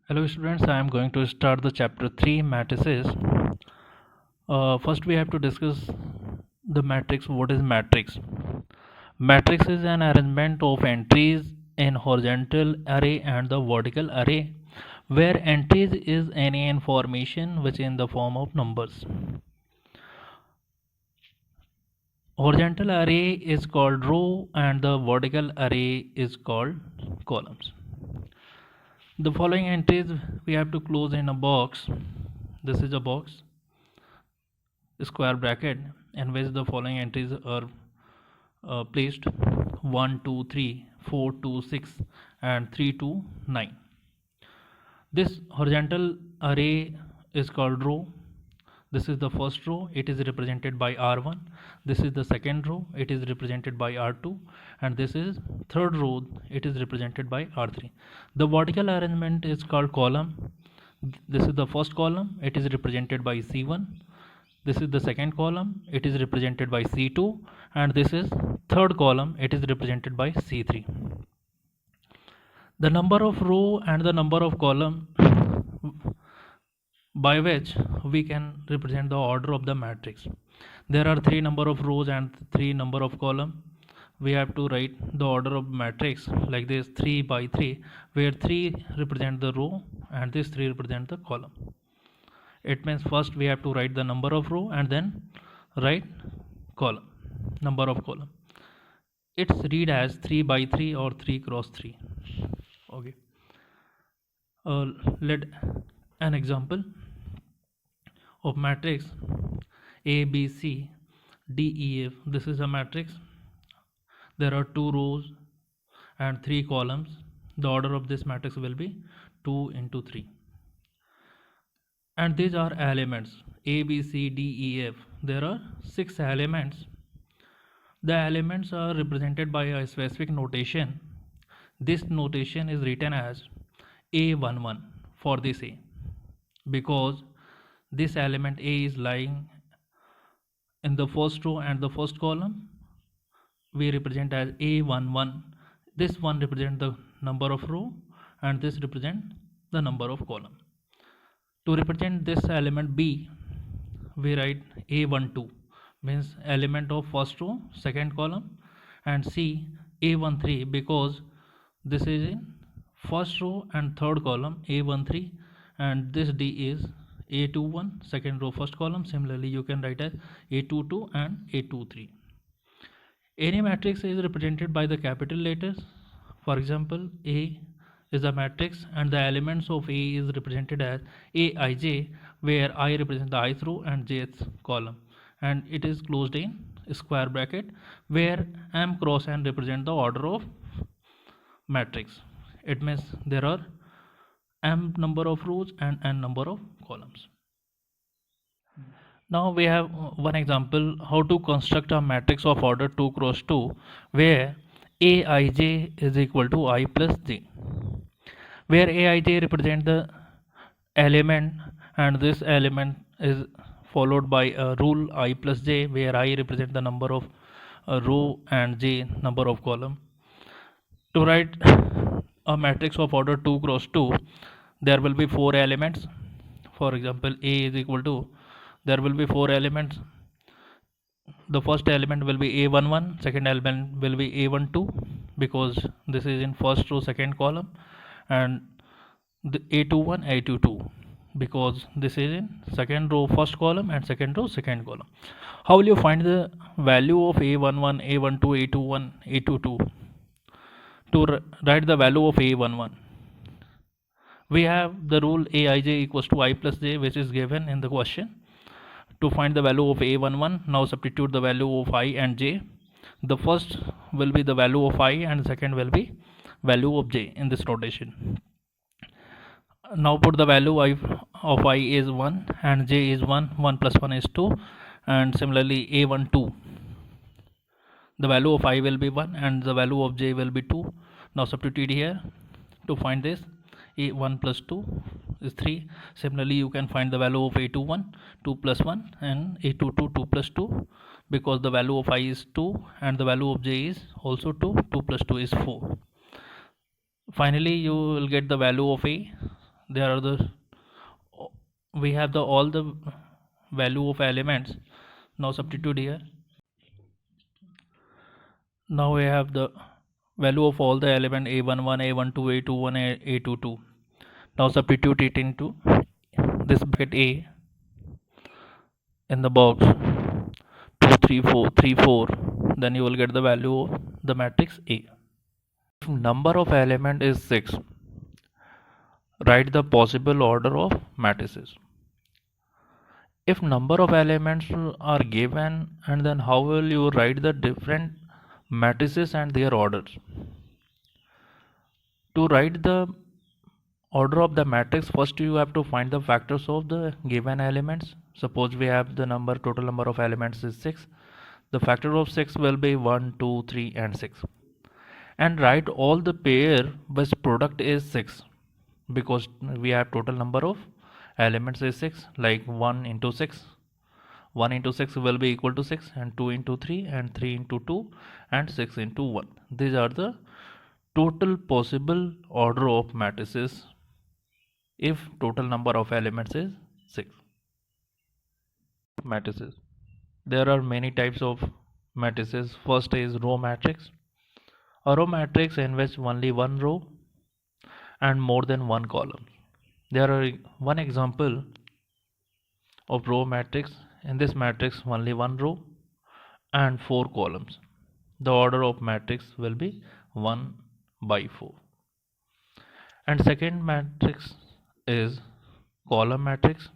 Hello students, I am going to start the chapter 3 matrices. First we have to discuss the matrix. What is matrix? Matrix is an arrangement of entries in horizontal array and the vertical array where entries is any information which in the form of numbers. Horizontal array is called row and the vertical array is called columns. The following entries we have to close in a box. This is a box, square bracket, in which the following entries are placed: 1 2 3 4 2 6 and 3 2 9. This horizontal array is called row. This is the first row, it is represented by r1. This is the second row, it is represented by r2, and this is third row, it is represented by r3. The vertical arrangement is called column. This is the first column, it is represented by c1. This is the second column, it is represented by c2, and this is third column, it is represented by c3. The number of row and the number of column by which we can represent the order of the matrix. There are 3 number of rows and 3 number of column. We have to write the order of matrix like this: 3 by 3, where 3 represent the row and this 3 represent the column. It means first we have to write the number of row and then write column, number of column. It's read as 3 by 3 or 3 cross 3. Okay. Let an example of matrix A B C D E F. This is a matrix. There are 2 rows and 3 columns. The order of this matrix will be 2 into 3. And these are elements A B C D E F. There are 6 elements. The elements are represented by a specific notation. This notation is written as A11 for this A, because this element A is lying in the first row and the first column. We represent as A11. This one represents the number of row and this represents the number of column. To represent this element B, we write A12, means element of first row, second column, and C A13, because this is in first row and third column A13, and this D is A21, second row, first column. Similarly, you can write as A22 and A23. Any matrix is represented by the capital letters. For example, A is a matrix and the elements of A is represented as Aij, where I represent the ith row and jth column, and it is closed in square bracket, where m cross n represent the order of matrix. It means there are m number of rows and n number of columns. Now we have one example how to construct a matrix of order 2 cross 2 where Aij is equal to I plus j, where Aij represent the element and this element is followed by a rule I plus j, where I represent the number of row and j number of column. To write a matrix of order 2 cross 2, there will be 4 elements. For example, A is equal to, there will be 4 elements. The first element will be A11, second element will be A12, because this is in first row, second column, and the A21, A22, because this is in second row, first column, and second row, second column. How will you find the value of A11, A12, A21, A22? To write the value of A11, we have the rule Aij equals to I plus j, which is given in the question. To find the value of A11, now substitute the value of I and j. The first will be the value of I and the second will be value of j in this notation. Now put the value of I is 1 and j is 1, 1 plus 1 is 2, and similarly A12, the value of I will be 1 and the value of j will be 2. Now substitute here to find this. A1 plus 2 is 3. Similarly, you can find the value of A21, 2 plus 1, and A22, 2 plus 2, because the value of I is 2 and the value of j is also 2. 2 plus 2 is 4. Finally, you will get the value of A. there are the we have the all the value of elements. Now substitute here. Now we have the value of all the element a11, a12, a21, a22. Now substitute it into this bracket a in the box 2 3 4 3 4. Then you will get the value of the matrix A. If number of element is 6, write the possible order of matrices. If number of elements are given, and then how will you write the different matrices and their orders? To write the order of the matrix, first you have to find the factors of the given elements. Suppose we have the total number of elements is 6. The factor of 6 will be 1, 2, 3 and 6. And write all the pair whose product is 6, because we have total number of elements is 6, like 1 into 6. 1 into 6 will be equal to 6, and 2 into 3, and 3 into 2, and 6 into 1. These are the total possible order of matrices if total number of elements is 6. Matrices. There are many types of matrices. First is row matrix. A row matrix in which only one row and more than one column. There are one example of row matrix. In this matrix only one row and 4 columns. The order of matrix will be 1 by 4. And second matrix is column matrix.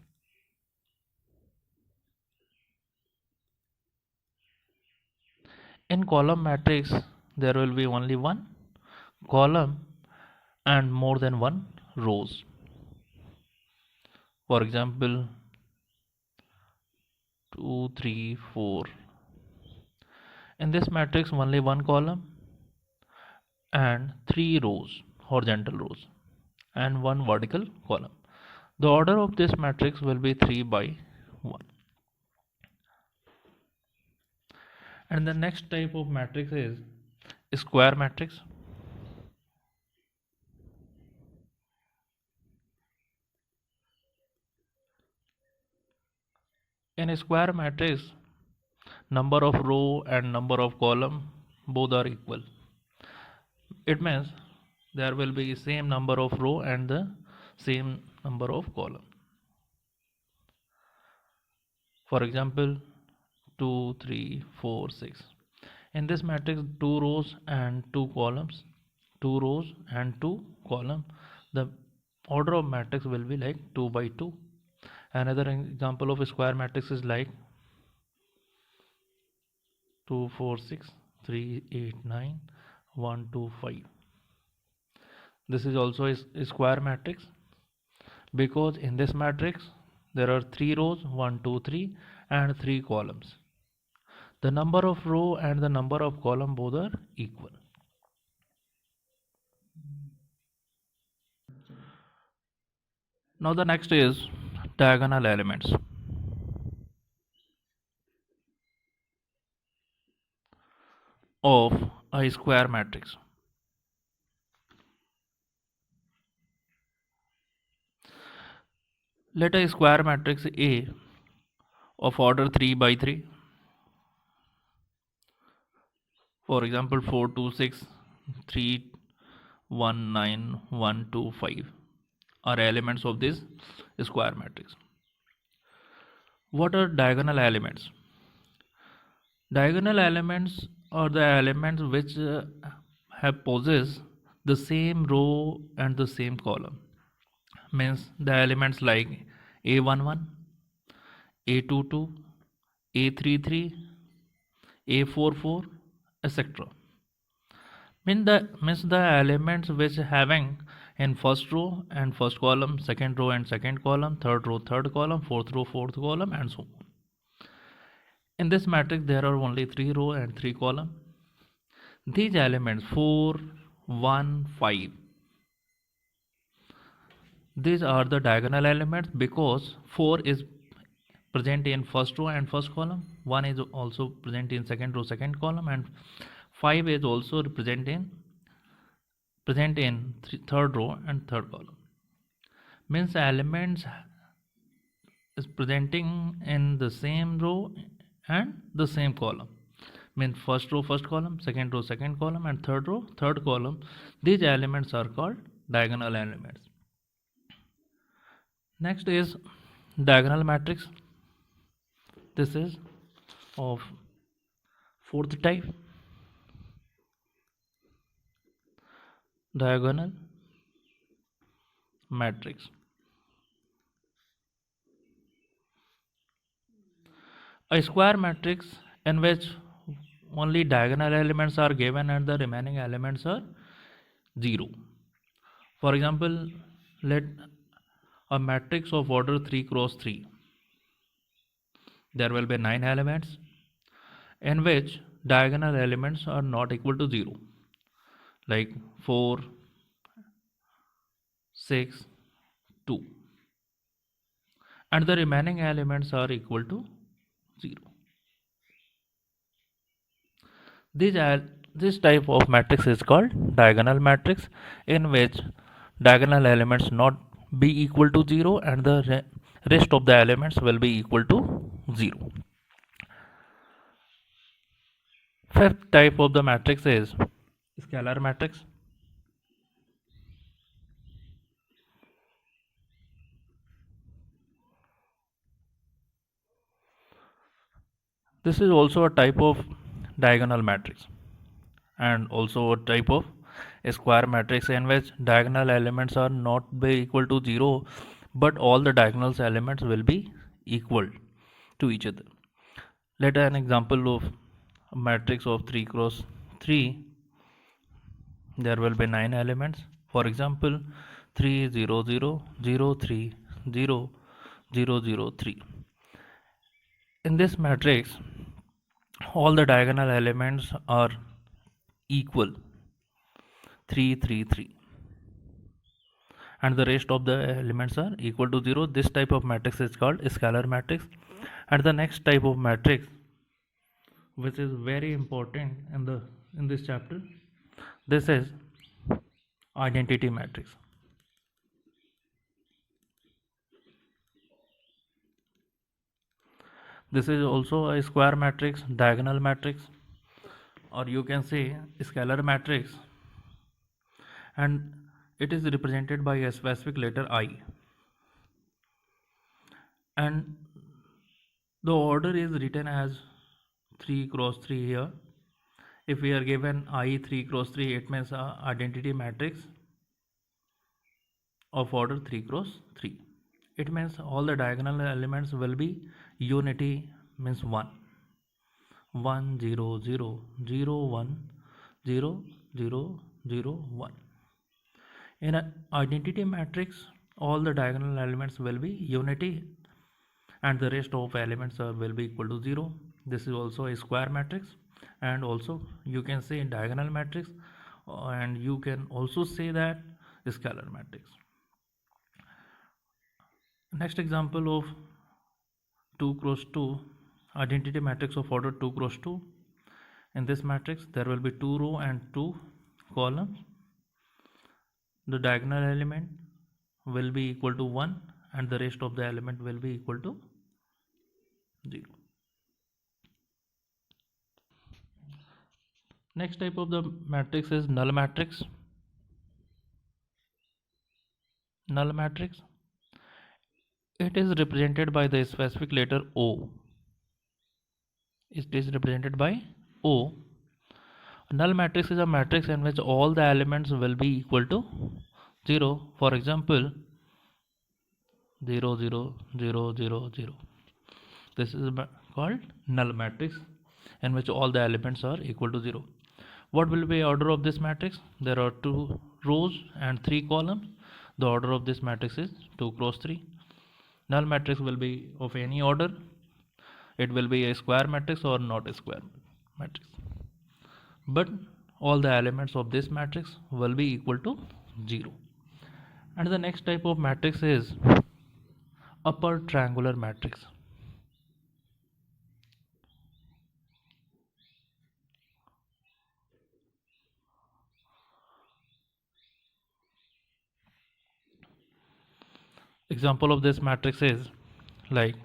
In column matrix there will be only one column and more than one rows. For example, 2 3 4. In this matrix only one column and 3 rows, horizontal rows, and one vertical column. The order of this matrix will be 3 by 1. And the next type of matrix is square matrix. In a square matrix, number of row and number of column both are equal. It means there will be same number of row and the same number of column. For example, 2 3 4 6. In this matrix 2 rows and 2 columns, 2 rows and 2 column. The order of matrix will be like 2 by 2. Another example of a square matrix is like 2 4 6 3 8 9 1 2 5. This is also a square matrix, because in this matrix there are 3 rows 1 2 3 and 3 columns. The number of row and the number of column both are equal. Now the next is diagonal elements. Of a square matrix. Let a square matrix A of order 3 by 3, for example 4 2 6 3 1 9 1 2 5 are elements of this square matrix. What are diagonal elements? Diagonal elements are the elements which have possess the same row and the same column. Means the elements like a11, a22, a33, a44, etc. Means the elements which having in first row and first column, second row and second column, third row third column, fourth row fourth column, and so on. In this matrix there are only 3 row and 3 column. These elements 4 1 5, these are the diagonal elements, because 4 is present in first row and first column, 1 is also present in second row second column, and 5 is also present in third row and third column. means elements is presenting in the same row and the same column. Means first row first column, second row second column, and third row third column. These elements are called diagonal elements. Next is diagonal matrix. This is of fourth type, diagonal matrix. A square matrix in which only diagonal elements are given and the remaining elements are 0. For example, let a matrix of order 3 cross 3. There will be 9 elements in which diagonal elements are not equal to 0, like 4, 6, 2, and the remaining elements are equal to 0. This type of matrix is called diagonal matrix, in which diagonal elements not be equal to 0 and the rest of the elements will be equal to 0. Fifth type of the matrix is scalar matrix. This is also a type of diagonal matrix and also a type of square matrix in which diagonal elements are not be equal to 0, but all the diagonal elements will be equal to each other. Let an example of a matrix of 3 cross 3. There will be 9 elements. For example, 3 0 0 0 3 0 0 0 3. In this matrix, all the diagonal elements are equal, 3 3 3, and the rest of the elements are equal to 0. This type of matrix is called scalar matrix. And the next type of matrix, which is very important in this chapter, this is identity matrix. This is also a square matrix, diagonal matrix, or you can say scalar matrix, and it is represented by a specific letter I, and the order is written as 3 cross 3 here. If we are given I 3 cross 3, it means identity matrix of order 3 cross 3. It means all the diagonal elements will be unity, means 1 1 0 0 0 1 0 0 0 1. In an identity matrix, all the diagonal elements will be unity and the rest of elements will be equal to 0. This is also a square matrix, and also you can say diagonal matrix, and you can also say that scalar matrix. Next example of 2 cross 2, identity matrix of order 2 cross 2. In this matrix, there will be 2 row and 2 columns. The diagonal element will be equal to 1 and the rest of the element will be equal to 0. Next type of the matrix is null matrix. Null matrix, it is represented by the specific letter O. It is represented by O. Null matrix is a matrix in which all the elements will be equal to 0. For example, 0 0 0 0 0. This is called null matrix in which all the elements are equal to 0. What will be order of this matrix? There are 2 rows and 3 columns. The order of this matrix is 2 cross 3. Null matrix will be of any order. It will be a square matrix or not a square matrix, but all the elements of this matrix will be equal to 0. And the next type of matrix is upper triangular matrix. example of this matrix is like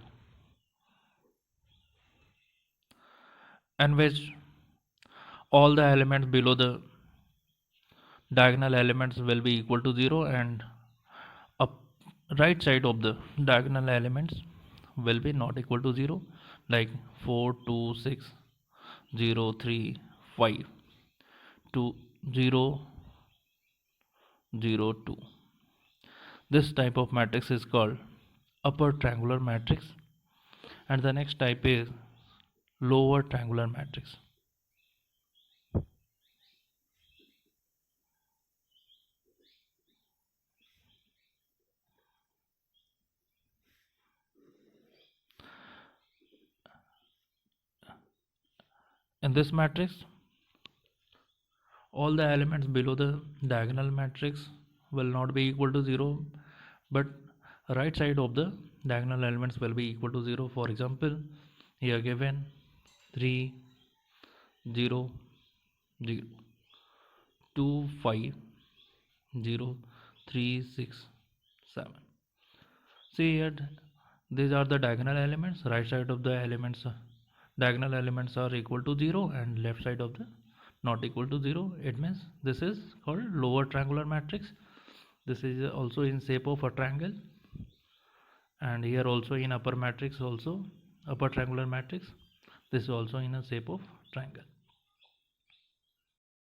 in which all the elements below the diagonal elements will be equal to 0 and up right side of the diagonal elements will be not equal to 0, like 4 2 6 0 3 5 2 0 0 2. This type of matrix is called upper triangular matrix, and the next type is lower triangular matrix. In this matrix, all the elements below the diagonal matrix will not be equal to 0, but right side of the diagonal elements will be equal to 0. For example, here given 3 0 0 2 5 0 3 6 7. See here, these are the diagonal elements. Right side of the elements, diagonal elements are equal to 0 and left side of the not equal to 0. It means this is called lower triangular matrix. This is also in shape of a triangle, and here also in upper matrix, also upper triangular matrix, this is also in a shape of triangle.